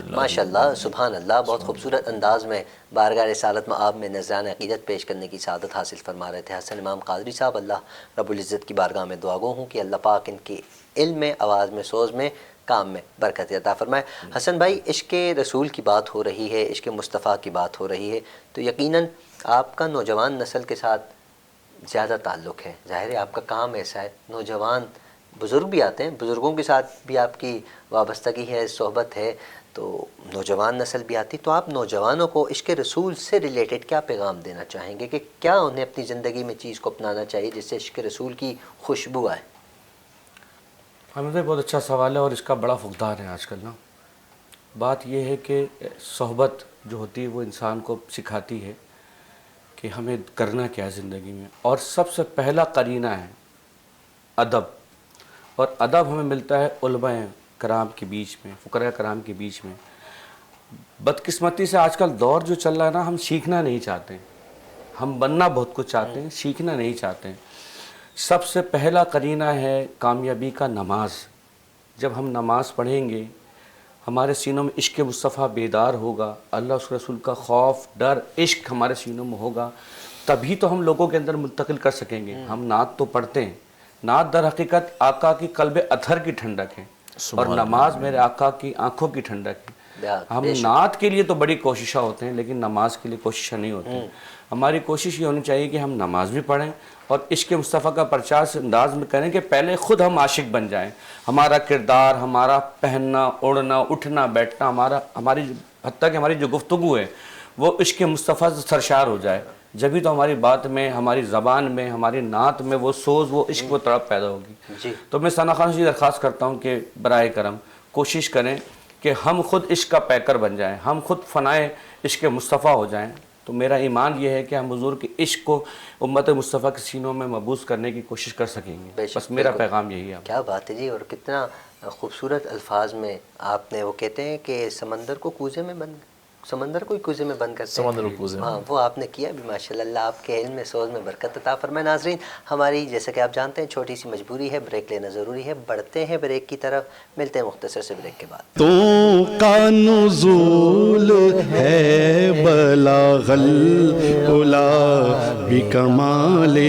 ماشاءاللہ، سبحان اللہ، بہت خوبصورت انداز میں بارگاہ رسالت مآب میں نذران عقیدت پیش کرنے کی سعادت حاصل فرما رہے تھے حسن امام قادری صاحب۔ اللہ رب العزت کی بارگاہ میں دعا گو ہوں کہ اللہ پاک ان کی علم میں، آواز میں، سوز میں، کام میں برکت عطا فرمائے۔ حسن بھائی، عشق رسول کی بات ہو رہی ہے، عشق مصطفیٰ کی بات ہو رہی ہے، تو یقیناً آپ کا نوجوان نسل کے ساتھ زیادہ تعلق ہے، ظاہر ہے آپ کا کام ایسا ہے، نوجوان بزرگ بھی آتے ہیں، بزرگوں کے ساتھ بھی آپ کی وابستگی ہے، صحبت ہے، تو نوجوان نسل بھی آتی، تو آپ نوجوانوں کو عشق رسول سے ریلیٹڈ کیا پیغام دینا چاہیں گے کہ کیا انہیں اپنی زندگی میں چیز کو اپنانا چاہیے جس سے عشق رسول کی خوشبو آئے؟ حمید بہت اچھا سوال ہے اور اس کا بڑا فقدان ہے آج کل نا۔ بات یہ ہے کہ صحبت جو ہوتی ہے وہ انسان کو سکھاتی ہے کہ ہمیں کرنا کیا ہے زندگی میں، اور سب سے پہلا قرینہ ہے ادب، اور ادب ہمیں ملتا ہے علماء کرام کے بیچ میں، فقراء کرام کے بیچ میں۔ بدقسمتی سے آج کل دور جو چل رہا ہے نا، ہم سیکھنا نہیں چاہتے، ہم بننا بہت کچھ چاہتے ہیں، سیکھنا نہیں چاہتے ہیں۔ سب سے پہلا قرینہ ہے کامیابی کا نماز۔ جب ہم نماز پڑھیں گے، ہمارے سینوں میں عشق مصطفیٰ بیدار ہوگا، اللہ اس رسول کا خوف، ڈر، عشق ہمارے سینوں میں ہوگا، تبھی تو ہم لوگوں کے اندر منتقل کر سکیں گے۔ ہم نعت تو پڑھتے ہیں، نعت در حقیقت آقا کی قلب اطہر کی ٹھنڈک ہے، اور نماز میرے آقا کی آنکھوں کی ٹھنڈک ہے۔ ہم نعت کے لیے تو بڑی کوششیں ہوتے ہیں لیکن نماز کے لیے کوششیں نہیں ہوتی ہیں۔ ہماری کوشش یہ ہونی چاہیے کہ ہم نماز بھی پڑھیں اور عشق مصطفیٰ کا پرچار سے انداز میں کریں کہ پہلے خود ہم عاشق بن جائیں، ہمارا کردار، ہمارا پہننا، اڑنا، اٹھنا، بیٹھنا، ہماری حتیٰ کہ ہماری جو گفتگو ہے وہ عشق مصطفیٰ سے سرشار ہو جائے، جبھی تو ہماری بات میں، ہماری زبان میں، ہماری نعت میں وہ سوز، وہ عشق، وہ تڑپ پیدا ہوگی۔ تو میں ثنا خان سے درخواست کرتا ہوں کہ برائے کرم کوشش کریں کہ ہم خود عشق کا پیکر بن جائیں، ہم خود فنائے عشق مصطفیٰ ہو جائیں. تو میرا ایمان یہ ہے کہ ہم حضور کے عشق کو امت مصطفیٰ کے سینوں میں مبعوث کرنے کی کوشش کر سکیں گے. بے شک، بس میرا بالکل. پیغام یہی ہے. کیا بات ہے جی. اور کتنا خوبصورت الفاظ میں آپ نے، وہ کہتے ہیں کہ سمندر کو کوزے میں بند، سمندر کو ہی کوزے میں بند کرتے ہیں. سمندر کو کوزے میں. ہاں، وہ آپ نے کیا بھی ماشاء اللہ. آپ کے علم میں سوز میں برکت عطا فرمائے. ناظرین، ہماری جیسا کہ آپ جانتے ہیں چھوٹی سی مجبوری ہے، بریک لینا ضروری ہے. بڑھتے ہیں بریک کی طرف، ملتے ہیں مختصر سے بریک کے بعد. تو کا نزول ہے بلاغ العلا بکمالہ.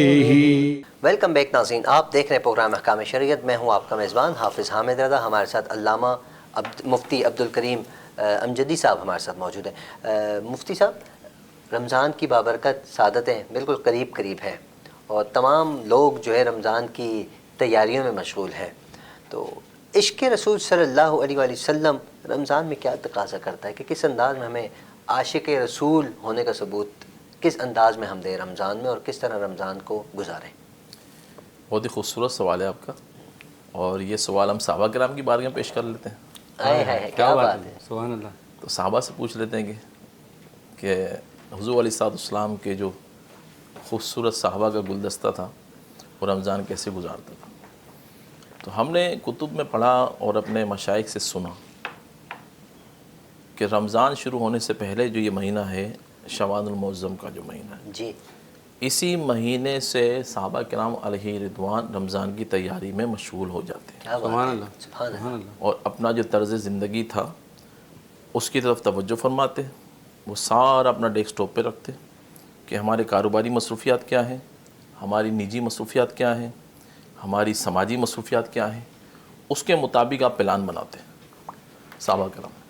ویلکم بیک ناظرین، آپ دیکھ رہے ہیں پروگرام احکام شریعت. میں ہوں آپ کا میزبان حافظ حامد رضا. ہمارے ساتھ علامہ مفتی عبدالکریم امجدی صاحب ہمارے ساتھ موجود ہیں. مفتی صاحب، رمضان کی بابرکت سعادتیں بالکل قریب قریب ہیں اور تمام لوگ جو ہے رمضان کی تیاریوں میں مشغول ہیں. تو عشق رسول صلی اللہ علیہ وآلہ وسلم رمضان میں کیا تقاضا کرتا ہے کہ کس انداز میں ہمیں عاشق رسول ہونے کا ثبوت کس انداز میں ہم دیں رمضان میں، اور کس طرح رمضان کو گزاریں؟ بہت ہی خوبصورت سوال ہے آپ کا، اور یہ سوال ہم صحابہ کرام کی بارگاہ میں پیش کر لیتے ہیں. کیا بات ہے. سبحان اللہ. تو صحابہ سے پوچھ لیتے ہیں کہ حضور علیہ السلام کے جو خوبصورت صحابہ کا گلدستہ تھا وہ رمضان کیسے گزارتا تھا. تو ہم نے کتب میں پڑھا اور اپنے مشائخ سے سنا کہ رمضان شروع ہونے سے پہلے جو یہ مہینہ ہے شعبان المعظم کا جو مہینہ ہے، جی، اسی مہینے سے صحابہ کرام علیہ رضوان رمضان کی تیاری میں مشغول ہو جاتے ہیں، کیا بات سبحان ہے. اللہ. سبحان اللہ. سبحان اللہ. اور اپنا جو طرز زندگی تھا اس کی طرف توجہ فرماتے. وہ سارا اپنا ڈیسک ٹاپ پہ رکھتے کہ ہمارے کاروباری مصروفیات کیا ہیں، ہماری نجی مصروفیات کیا ہیں، ہماری سماجی مصروفیات کیا ہیں، اس کے مطابق آپ پلان بناتے صحابہ کرام.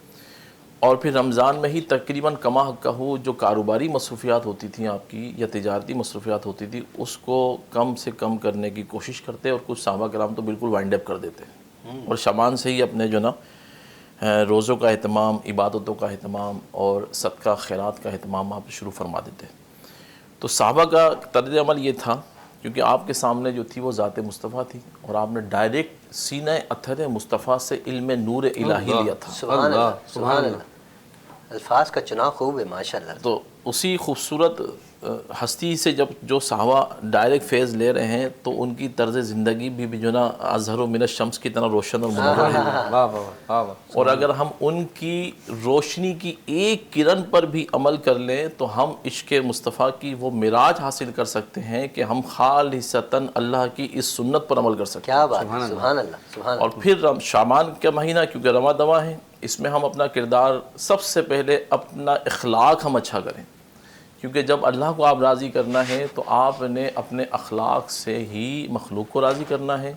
اور پھر رمضان میں ہی تقریباً کما کہو جو کاروباری مصروفیات ہوتی تھیں آپ کی یا تجارتی مصروفیات ہوتی تھی اس کو کم سے کم کرنے کی کوشش کرتے، اور کچھ صحابہ کرام تو بالکل وائنڈ اپ کر دیتے اور شعبان سے ہی اپنے جو نا روزوں کا اہتمام، عبادتوں کا اہتمام اور صدقہ خیرات کا اہتمام آپ شروع فرما دیتے. تو صحابہ کا طرز عمل یہ تھا، کیونکہ آپ کے سامنے جو تھی وہ ذات مصطفیٰ تھی اور آپ نے ڈائریکٹ سینہ اطہر مصطفیٰ سے علم نور الہی لیا تھا. سبحان اللہ. سبحان اللہ. الفاظ کا چناؤ خوب ہے ماشاء اللہ. تو اسی خوبصورت ہستی سے جب جو صحابہ ڈائریکٹ فیض لے رہے ہیں تو ان کی طرز زندگی بھی جو نا اظہر من الشمس کی طرح روشن اور منور ہے. واہ واہ واہ واہ. اور اگر ہم ان کی روشنی کی ایک کرن پر بھی عمل کر لیں تو ہم عشق مصطفیٰ کی وہ معراج حاصل کر سکتے ہیں کہ ہم خالصتاً اللہ کی اس سنت پر عمل کر سکتے ہیں. کیا بات ہے. سبحان اللہ. سبحان اور پھر شعبان کا مہینہ کیونکہ رواں دواں ہے، اس میں ہم اپنا کردار سب سے پہلے اپنا اخلاق ہم اچھا کریں، کیونکہ جب اللہ کو آپ راضی کرنا ہے تو آپ نے اپنے اخلاق سے ہی مخلوق کو راضی کرنا ہے،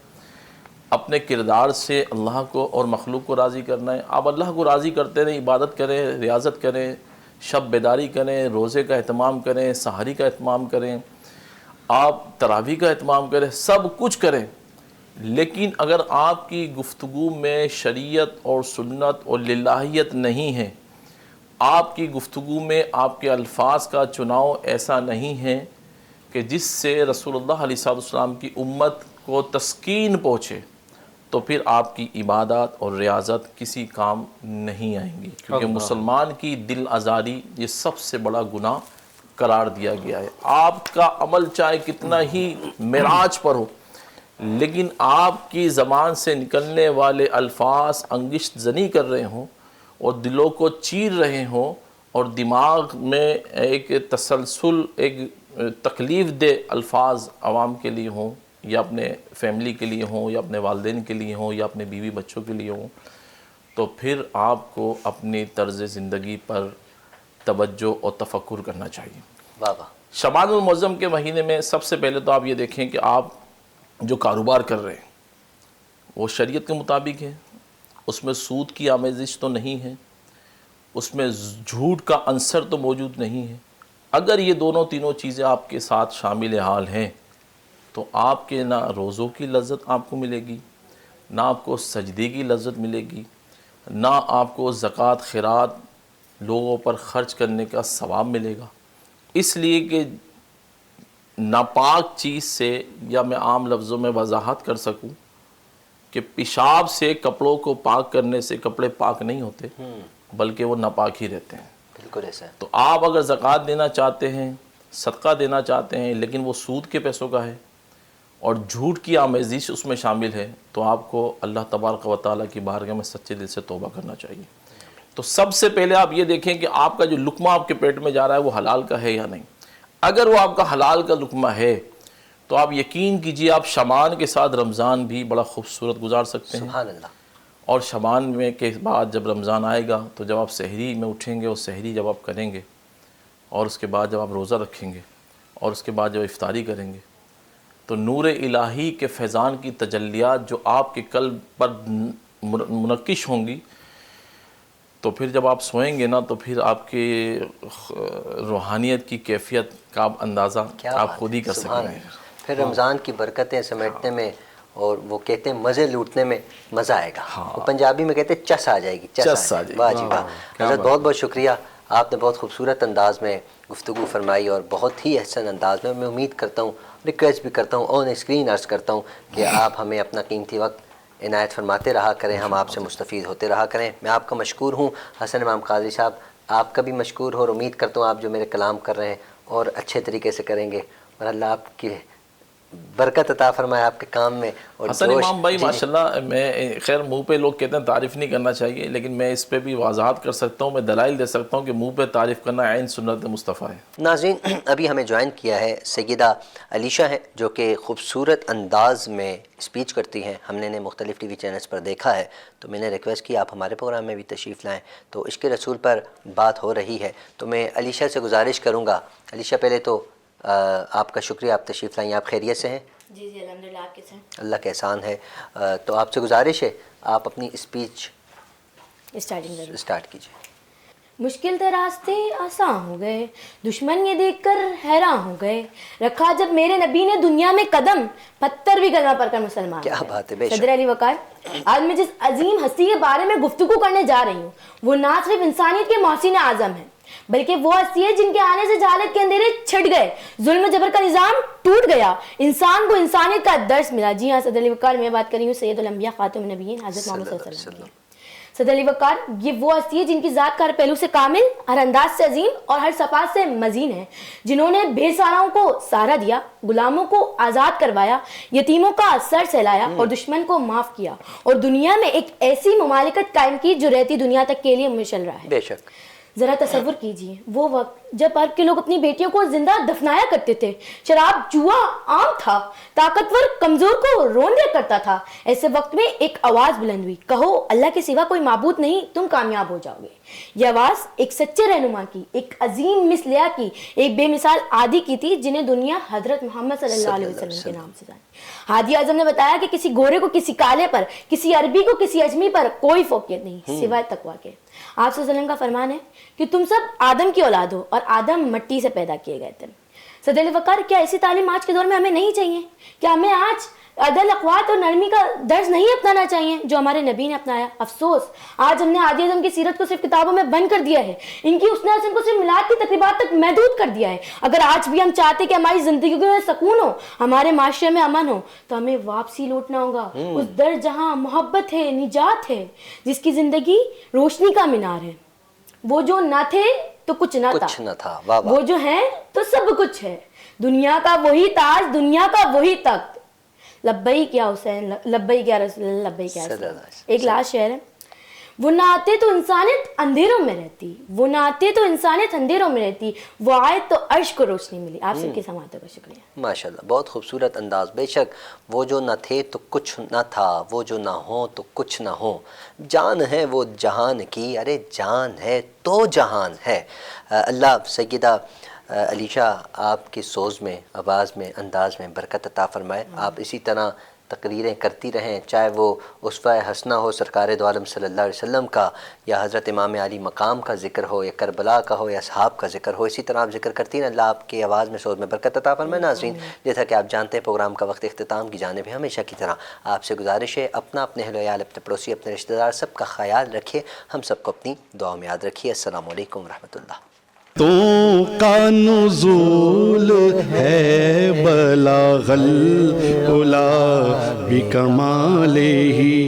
اپنے کردار سے اللہ کو اور مخلوق کو راضی کرنا ہے. آپ اللہ کو راضی کرتے رہیں، عبادت کریں، ریاضت کریں، شب بیداری کریں، روزے کا اہتمام کریں، سحری کا اہتمام کریں، آپ تراویح کا اہتمام کریں، سب کچھ کریں. لیکن اگر آپ کی گفتگو میں شریعت اور سنت اور للہیت نہیں ہے، آپ کی گفتگو میں آپ کے الفاظ کا چناؤ ایسا نہیں ہے کہ جس سے رسول اللہ علیہ السلام کی امت کو تسکین پہنچے، تو پھر آپ کی عبادات اور ریاضت کسی کام نہیں آئیں گی، کیونکہ مسلمان کی دل آزاری یہ سب سے بڑا گناہ قرار دیا گیا ہے. آپ کا عمل چاہے کتنا ہی معراج پر ہو، لیکن آپ کی زبان سے نکلنے والے الفاظ انگشت زنی کر رہے ہوں اور دلوں کو چیر رہے ہوں اور دماغ میں ایک تسلسل، ایک تکلیف دہ الفاظ عوام کے لیے ہوں یا اپنے فیملی کے لیے ہوں یا اپنے والدین کے لیے ہوں یا اپنے بیوی بچوں کے لیے ہوں، تو پھر آپ کو اپنی طرز زندگی پر توجہ اور تفکر کرنا چاہیے. بابا. شعبان المعظم کے مہینے میں سب سے پہلے تو آپ یہ دیکھیں کہ آپ جو کاروبار کر رہے ہیں وہ شریعت کے مطابق ہے، اس میں سود کی آمیزش تو نہیں ہے، اس میں جھوٹ کا عنصر تو موجود نہیں ہے. اگر یہ دونوں تینوں چیزیں آپ کے ساتھ شامل حال ہیں تو آپ کے نہ روزوں کی لذت آپ کو ملے گی، نہ آپ کو سجدے کی لذت ملے گی، نہ آپ کو زکوٰۃ خیرات لوگوں پر خرچ کرنے کا ثواب ملے گا. اس لیے کہ ناپاک چیز سے، یا میں عام لفظوں میں وضاحت کر سکوں کہ پیشاب سے کپڑوں کو پاک کرنے سے کپڑے پاک نہیں ہوتے بلکہ وہ ناپاک ہی رہتے ہیں. بالکل ایسا ہے. تو آپ اگر زکوٰۃ دینا چاہتے ہیں، صدقہ دینا چاہتے ہیں، لیکن وہ سود کے پیسوں کا ہے اور جھوٹ کی آمیزش اس میں شامل ہے، تو آپ کو اللہ تبارک و تعالیٰ کی بارگاہ میں سچے دل سے توبہ کرنا چاہیے. تو سب سے پہلے آپ یہ دیکھیں کہ آپ کا جو لقمہ آپ کے پیٹ میں جا رہا ہے وہ حلال کا ہے یا نہیں. اگر وہ آپ کا حلال کا لقمہ ہے تو آپ یقین کیجئے آپ شبان کے ساتھ رمضان بھی بڑا خوبصورت گزار سکتے ہیں. سبحان اللہ. اور شبان میں کے بعد جب رمضان آئے گا تو جب آپ سحری میں اٹھیں گے اور سحری جب آپ کریں گے اور اس کے بعد جب آپ روزہ رکھیں گے اور اس کے بعد جب افطاری کریں گے تو نور الہی کے فیضان کی تجلیات جو آپ کے قلب پر منعکش ہوں گی، تو پھر جب آپ سوئیں گے نا تو پھر آپ کی روحانیت کی کیفیت کا آپ اندازہ آپ خود ہی کر سکیں گے. پھر رمضان کی برکتیں سمیٹنے میں اور وہ کہتے ہیں مزے لوٹنے میں مزہ آئے گا. وہ پنجابی میں کہتے ہیں چس آ جائے گی. چس آ جائے گی. واہ جی واہ. حضرت بہت بہت شکریہ، آپ نے بہت خوبصورت انداز میں گفتگو فرمائی اور بہت ہی احسن انداز میں. میں امید کرتا ہوں، ریکویسٹ بھی کرتا ہوں، آن اسکرین عرض کرتا ہوں کہ آپ ہمیں اپنا قیمتی وقت عنایت فرماتے رہا کریں، ہم آپ سے مستفید ہوتے رہا کریں. میں آپ کا مشکور ہوں. حسن امام قادری صاحب آپ کا بھی مشکور ہو اور امید کرتا ہوں آپ جو میرے کلام کر رہے ہیں اور اچھے طریقے سے کریں گے اور اللہ آپ کی برکت عطا فرمائے آپ کے کام میں. اور حسن امام بھائی ماشاءاللہ، میں خیر منہ پہ لوگ کہتے ہیں تعریف نہیں کرنا چاہیے، لیکن میں اس پہ بھی وضاحت کر سکتا ہوں، میں دلائل دے سکتا ہوں کہ منہ پہ تعریف کرنا عین سنت مصطفیٰ ہے. ناظرین ابھی ہمیں جوائن کیا ہے سیدہ علیشہ ہیں جو کہ خوبصورت انداز میں اسپیچ کرتی ہیں. ہم نے انہیں مختلف ٹی وی چینلز پر دیکھا ہے، تو میں نے ریکویسٹ کی آپ ہمارے پروگرام میں بھی تشریف لائیں. تو عشق رسول پر بات ہو رہی ہے تو میں علیشہ سے گزارش کروں گا. علیشہ پہلے تو آپ کا شکریہ، آپ تشریف لائیں. آپ خیریت سے ہیں؟ جی جی الحمدللہ، آپ کیسے ہیں؟ اللہ کا احسان ہے. تو آپ سے گزارش ہے آپ اپنی اسپیچ اسٹارٹ کیجیے. مشکل تھے راستے آسان ہو گئے، دشمن یہ دیکھ کر حیران ہو گئے، رکھا جب میرے نبی نے دنیا میں قدم، پتھر بھی کلمہ پڑھ کر مسلمان. کیا بات ہے. بے شک. صدر علی وقار، آج میں جس عظیم ہستی کے بارے میں گفتگو کرنے جا رہی ہوں وہ نہ صرف انسانیت کے محسن اعظم ہیں بلکہ وہ ہستی ہے جن کے آنے سے جہالت کے اندھیرے چھٹ گئے، ظلم و جبر کا نظام ٹوٹ گیا، انسان کو انسانیت کا درس ملا. جی ہاں صدر علی وقار، میں بات کر رہی ہوں سید الانبیاء خاتم النبیین حضرت محمد صلی اللہ علیہ وسلم. صدر علی وقار یہ وہ ہستی ہے جن کی ذات کا ہر پہلو سے کامل، ہر انداز سے عظیم اور ہر صفات سے مزین ہے، جنہوں نے بے سہاراؤں کو سہارا دیا، غلاموں کو آزاد کروایا، یتیموں کا سر سہلایا اور دشمن کو معاف کیا، اور دنیا میں ایک ایسی مملکت قائم کی جو رہتی دنیا تک کے لیے مشل رہا ہے. بے شک. ذرا تصور کیجئے وہ وقت جب عرب کے لوگ اپنی بیٹیوں کو زندہ دفنایا کرتے تھے، شراب جوا عام تھا، طاقتور کمزور کو رون دیا کرتا تھا. ایسے وقت میں ایک آواز بلند ہوئی، کہو اللہ کے سوا کوئی معبود نہیں، تم کامیاب ہو جاؤ گے. یہ آواز ایک سچے رہنما کی، ایک عظیم مثلیہ کی، ایک بے مثال عادی کی تھی جنہیں دنیا حضرت محمد صلی اللہ علیہ وسلم کے نام سے جانی. ہادی اعظم نے بتایا کہ کسی گورے کو کسی کالے پر، کسی عربی کو کسی اجمی پر کوئی فوقیت نہیں سوائے تقویٰ کے. آپ صلی اللہ علیہ وسلم کا فرمان ہے کہ تم سب آدم کی اولاد ہو اور آدم مٹی سے پیدا کیے گئے تھے. صدر علی وقار، کیا ایسی تعلیم آج کے دور میں ہمیں نہیں چاہیے؟ کیا ہمیں آج عدل، اقوات اور نرمی کا درس نہیں اپنانا چاہیے جو ہمارے نبی نے اپنایا؟ افسوس آج ہم نے ہادی اعظم کی سیرت کو صرف کتابوں میں بند کر دیا ہے، ان کی حسن حسن کو صرف میلاد کی تقریبات تک محدود کر دیا ہے. اگر آج بھی ہم چاہتے کہ ہماری زندگیوں میں سکون ہو، ہمارے معاشرے میں امن ہو، تو ہمیں واپسی لوٹنا ہوگا اس در جہاں محبت ہے، نجات ہے، جس کی زندگی روشنی کا مینار ہے. وہ جو نہ تھے تو کچھ نہ تھا، وہ جو ہیں تو سب کچھ ہے، دنیا کا وہی تاج، دنیا کا وہی تخت. لبیک یا حسین، لبیک یا رسول اللہ، لبیک یا رسول اللہ. ایک لاسٹ شعر ہے، وہ نہ آتے تو انسانیت اندھیروں میں رہتی، وہ نہ آتے تو انسانیت اندھیروں میں رہتی، وہ آئے تو عرش کو روشنی ملی. آپ سب کی سماعتوں کا شکریہ. ماشاءاللہ، بہت خوبصورت انداز. بے شک وہ جو نہ تھے تو کچھ نہ تھا، وہ جو نہ ہو تو کچھ نہ ہو، جان ہے وہ جہان کی، ارے جان ہے تو جہان ہے. اللہ سیدہ علیشہ آپ کی سوز میں، آواز میں، انداز میں برکت عطا فرمائے. آپ اسی طرح تقریریں کرتی رہیں، چاہے وہ اسوہ حسنہ ہو سرکار دو عالم صلی اللہ علیہ وسلم کا، یا حضرت امام علی مقام کا ذکر ہو، یا کربلا کا ہو، یا اصحاب کا ذکر ہو. اسی طرح آپ ذکر کرتی ہیں. اللہ آپ کی آواز میں، سوز میں برکت عطا فرمائے. ناظرین جیسا کہ آپ جانتے ہیں پروگرام کا وقت اختتام کی جانب ہے. ہمیشہ کی طرح آپ سے گزارش ہے اپنا، اپنے اہل و عیال، اپنے پڑوسی، اپنے رشتہ دار سب کا خیال رکھیے. ہم سب کو اپنی دعاؤں میں یاد رکھیے. السلام علیکم ورحمۃ اللہ. کا نزول ہے بلاغ العلا بکمالہ